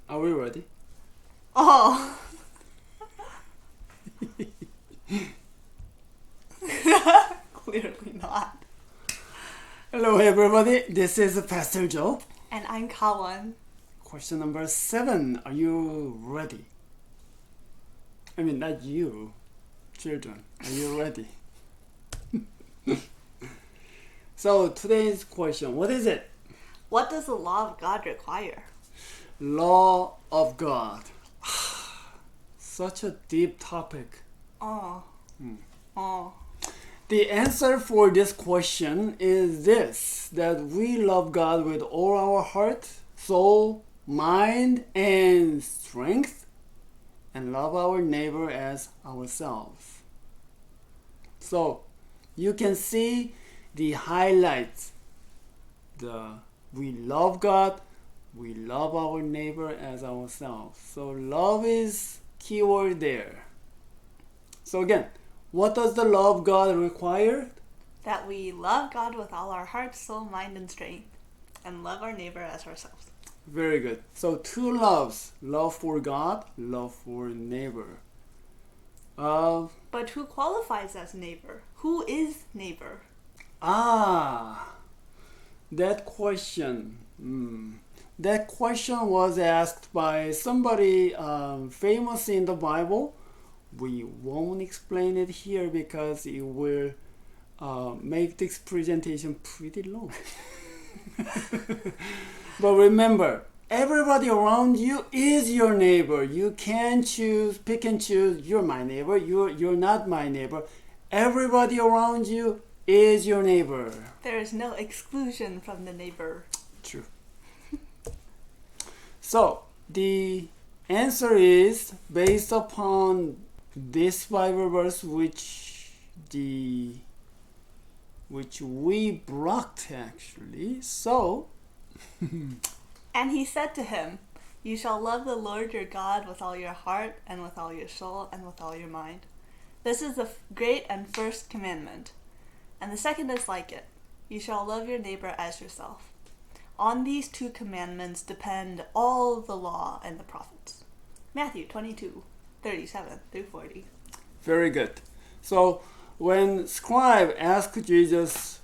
Are we ready? Oh. Clearly not. Hello everybody, this is Pastor Joe. And I'm Kawan. Question number 7. Are you ready? I mean, not you, children. Are you ready? So today's question, what is it? What does the law of God require? Law of God. Such a deep topic. Oh. Oh. The answer for this question is this, that we love God with all our heart, soul, mind, and strength, and love our neighbor as ourselves. So you can see the highlights. We love God, we love our neighbor as ourselves. So love is keyword there. So again, what does the love of God require? That we love God with all our heart, soul, mind, and strength, and love our neighbor as ourselves. Very good. So two loves, love for God, love for neighbor. But who qualifies as neighbor? Who is neighbor? That question. That question was asked by somebody famous in the Bible. We won't explain it here because it will make this presentation pretty long. But remember, everybody around you is your neighbor. You can choose, pick and choose. You're my neighbor. You're not my neighbor. Everybody around you is your neighbor. There is no exclusion from the neighbor. True. So the answer is based upon this Bible verse, which we blocked actually. So. And he said to him, "You shall love the Lord your God with all your heart, and with all your soul, and with all your mind. This is the great and first commandment. And the second is like it. You shall love your neighbor as yourself. On these two commandments depend all the law and the prophets." Matthew 22:37 through 40. Very good. So when scribe asked Jesus,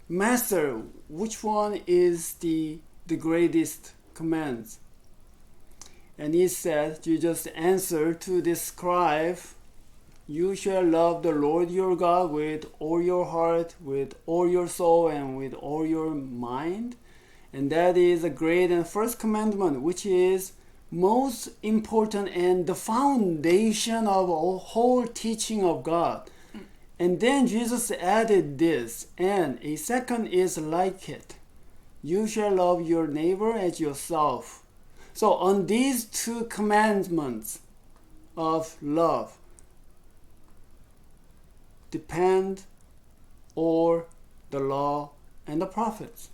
Master, which one is the greatest command? And he said, Jesus answered to this scribe, "You shall love the Lord your God with all your heart, with all your soul, and with all your mind. And that is a great and first commandment, which is most important and the foundation of a whole teaching of God." And then Jesus added this, and a second is like it. You shall love your neighbor as yourself. So on these two commandments of love depend all the law and the prophets.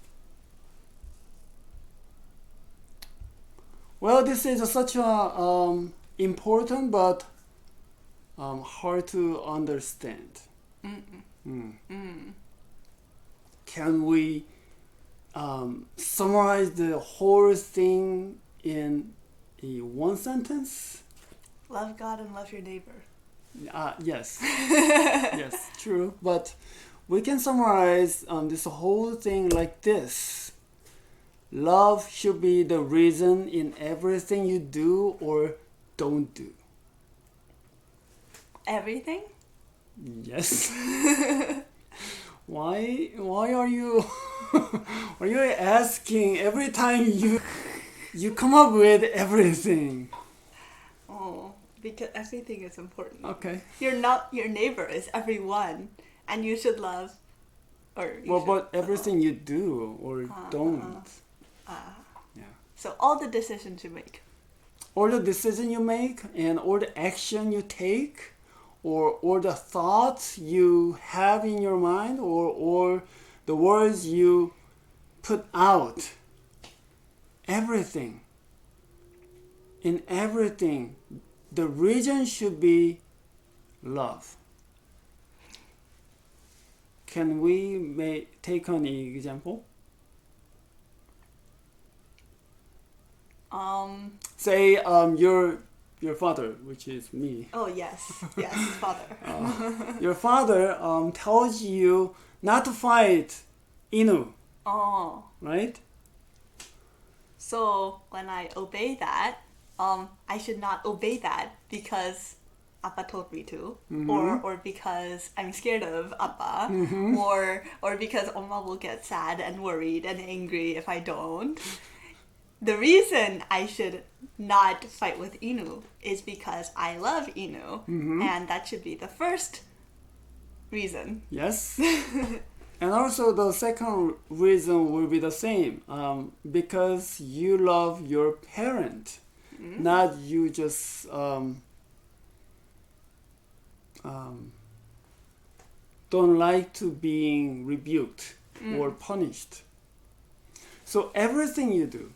Well, this is such a important but hard to understand. Can we summarize the whole thing in one sentence? Love God and love your neighbor. Yes. Yes, true. But we can summarize this whole thing like this. Love should be the reason in everything you do or don't do. Everything? Yes. Why are you are you asking every time you come up with everything? Oh, because everything is important. Okay. Your neighbor is everyone, and you should love, But everything you do or don't. Yeah. So all the decisions you make. All the decision you make and all the action you take, or all the thoughts you have in your mind, or the words you put out. Everything. In everything, the reason should be love. Can we take an example? Say your father, which is me. Oh, yes. Yes, father. Your father tells you not to fight Inu, Oh. right? So when I obey that, I should not obey that because Appa told me to, or because I'm scared of Appa, or because Oma will get sad and worried and angry if I don't. The reason I should not fight with Inu is because I love Inu, and that should be the first reason. Yes. And also the second reason will be the same, because you love your parent, not you just don't like to being rebuked or punished. So everything you do,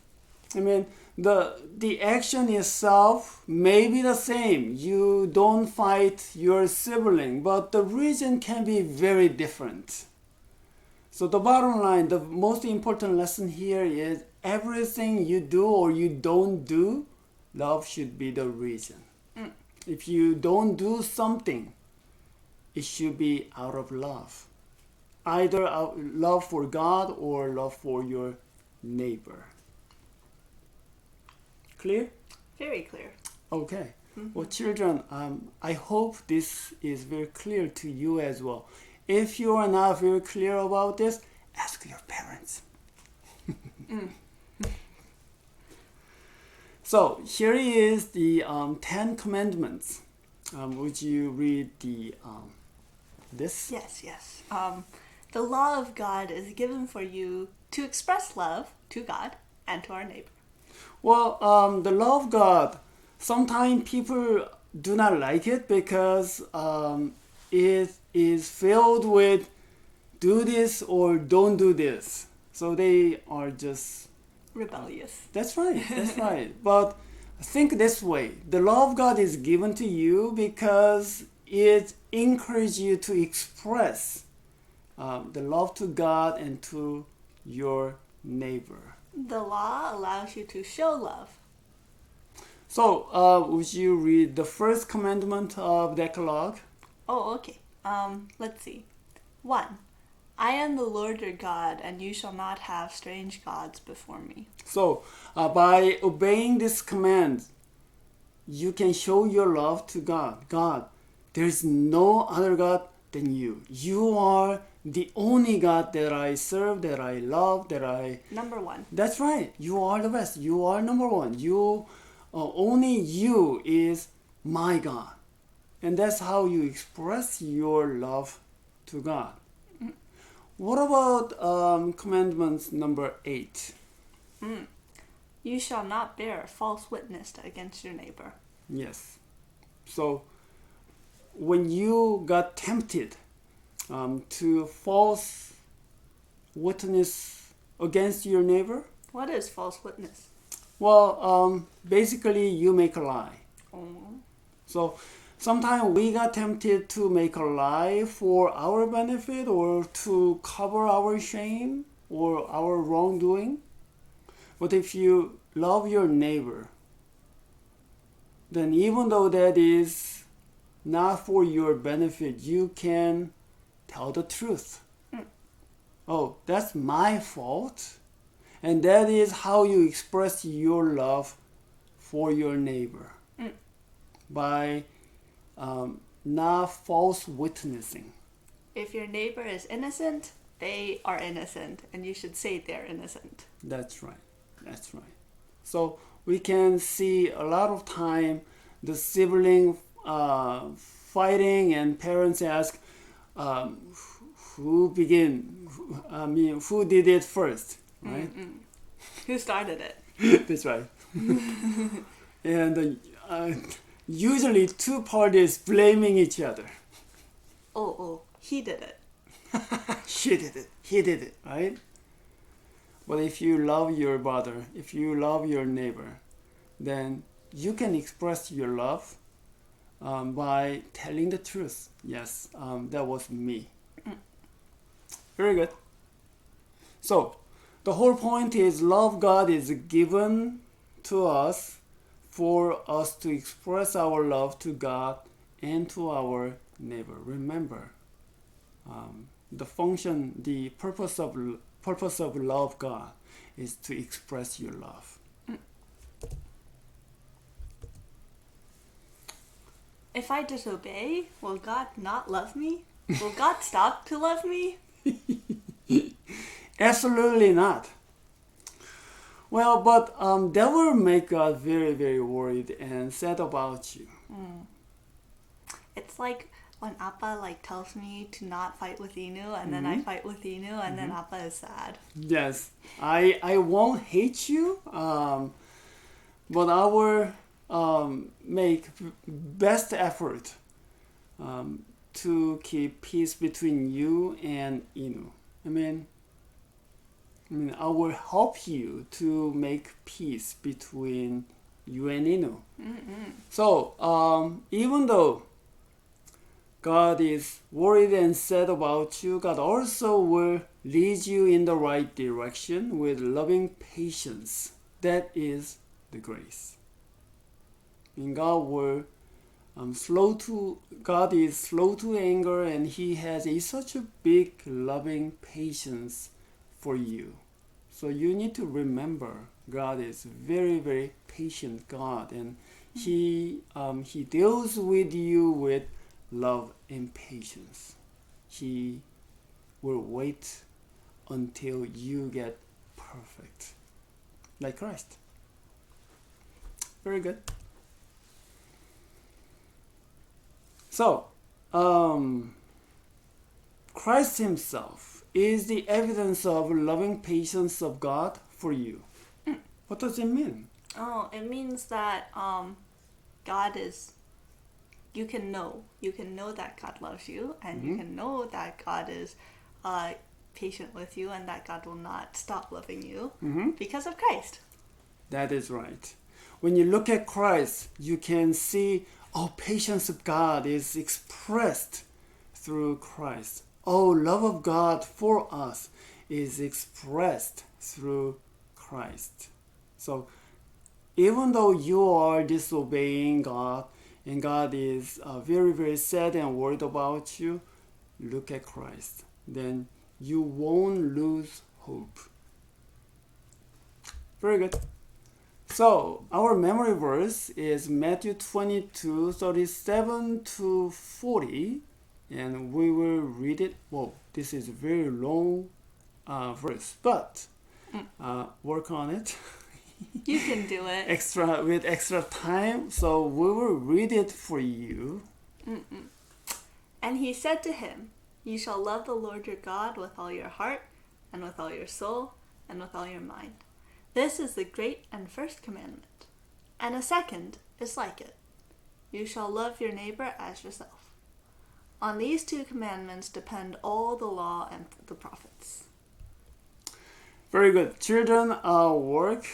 I mean, the action itself may be the same. You don't fight your sibling, but the reason can be very different. So the bottom line, the most important lesson here is everything you do or you don't do, love should be the reason. If you don't do something, it should be out of love. Either out love for God or love for your neighbor. Clear? Very clear. Okay. Well, children, I hope this is very clear to you as well. If you are not very clear about this, ask your parents. So here is the 10 commandments. Would you read this? Yes. The law of God is given for you to express love to God and to our neighbor. Well, the law of God, sometimes people do not like it because it is filled with do this or don't do this. So they are just Rebellious. That's right. But think this way. The law of God is given to you because it encourages you to express the love to God and to your neighbor. The law allows you to show love. So, would you read the first commandment of Decalogue? Oh, okay. Let's see. 1. I am the Lord your God, and you shall not have strange gods before me. So, by obeying this command, you can show your love to God. God, there is no other God than you. You are the only God that I serve, that I love, that I... Number 1. That's right. You are the best. You are number one. You, only you is my God. And that's how you express your love to God. What about commandments number 8? You shall not bear false witness against your neighbor. Yes. So when you got tempted to false witness against your neighbor, What is false witness? well, basically you make a lie. Oh. So sometimes we got tempted to make a lie for our benefit or to cover our shame or our wrongdoing. But if you love your neighbor, then even though that is not for your benefit, you can tell the truth. Oh, that's my fault. And that is how you express your love for your neighbor. By not false witnessing. If your neighbor is innocent, they are innocent, and you should say they're innocent. That's right. So we can see a lot of time the sibling fighting and parents ask, who did it first, right? Who started it? That's right. And usually two parties blaming each other. Oh, he did it. She did it. He did it, right? But if you love your brother, if you love your neighbor, then you can express your love by telling the truth. Yes, that was me. Very good. So, the whole point is love God is given to us for us to express our love to God and to our neighbor. Remember, the function, the purpose of love God is to express your love. If I disobey, will God not love me? Will God stop to love me? Absolutely not. Well, but that will make God very, very worried and sad about you. It's like when Appa tells me to not fight with Inu, and then I fight with Inu, and then Appa is sad. Yes, I won't hate you, but I will make best effort to keep peace between you and Inu. I mean, I will help you to make peace between you and Inu. So, even though God is worried and sad about you, God also will lead you in the right direction with loving patience. That is the grace. And God is slow to anger, and He has such a big loving patience for you. So you need to remember God is very, very patient God, and He deals with you with love and patience. He will wait until you get perfect, like Christ. Very good. So, Christ Himself is the evidence of loving patience of God for you. What does it mean? Oh, it means that God is. You can know that God loves you, and you can know that God is patient with you, and that God will not stop loving you because of Christ. That is right. When you look at Christ, you can see, patience of God is expressed through Christ. Love of God for us is expressed through Christ. So, even though you are disobeying God, and God is very, very sad and worried about you, look at Christ. Then you won't lose hope. Very good. So, our memory verse is Matthew 22:37 to 40, and we will read it. Whoa, this is a very long verse, but work on it. You can do it. With extra time, so we will read it for you. And He said to him, "You shall love the Lord your God with all your heart, and with all your soul, and with all your mind. This is the great and first commandment. And a second is like it. You shall love your neighbor as yourself. On these two commandments depend all the law and the prophets." Very good. Children, work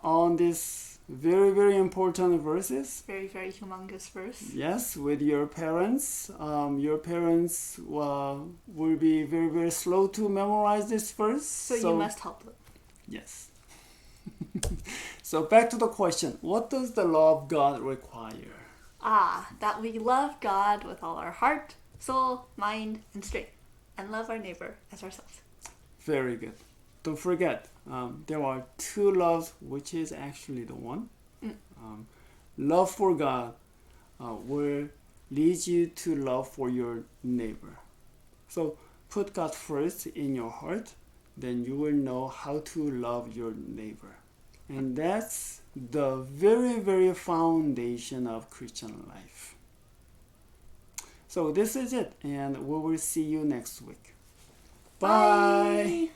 on these very, very important verses. Very, very humongous verse. Yes, with your parents. Your parents will be very, very slow to memorize this verse. So you must help them. Yes. So back to the question. What does the law of God require? That we love God with all our heart, soul, mind, and strength, and love our neighbor as ourselves. Very good. Don't forget, there are two loves, which is actually the one. Love for God will lead you to love for your neighbor. So put God first in your heart, then you will know how to love your neighbor. And that's the very, very foundation of Christian life. So this is it, and we will see you next week. Bye.